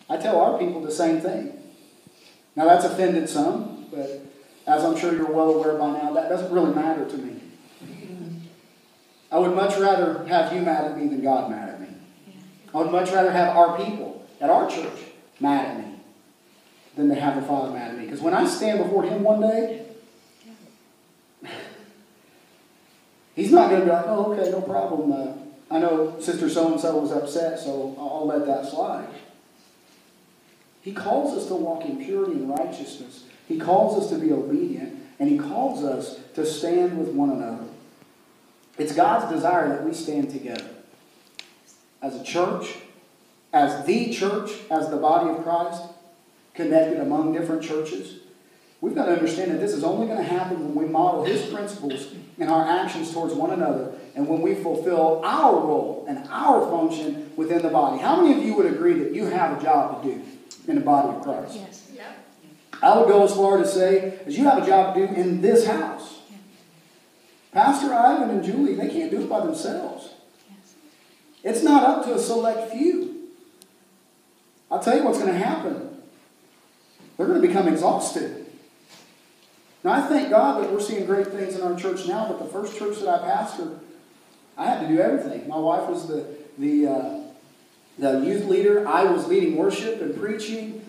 I tell our people the same thing. Now that's offended some, but as I'm sure you're well aware by now, that doesn't really matter to me. I would much rather have you mad at me than God mad at me. I would much rather have our people at our church mad at me than to have the Father mad at me. Because when I stand before Him one day, He's not going to be like, oh, okay, no problem. I know Sister so-and-so was upset, so I'll let that slide. He calls us to walk in purity and righteousness. He calls us to be obedient, and He calls us to stand with one another. It's God's desire that we stand together as a church, as the body of Christ, connected among different churches. We've got to understand that this is only going to happen when we model His principles in our actions towards one another and when we fulfill our role and our function within the body. How many of you would agree that you have a job to do in the body of Christ? Yes. Yeah. I would go as far to say, as you have a job to do in this house. Yeah. Pastor Ivan and Julie, they can't do it by themselves. Yes. It's not up to a select few. I'll tell you what's going to happen. They're going to become exhausted. Now, I thank God that we're seeing great things in our church now, but the first church that I pastored, I had to do everything. My wife was the youth leader. I was leading worship and preaching.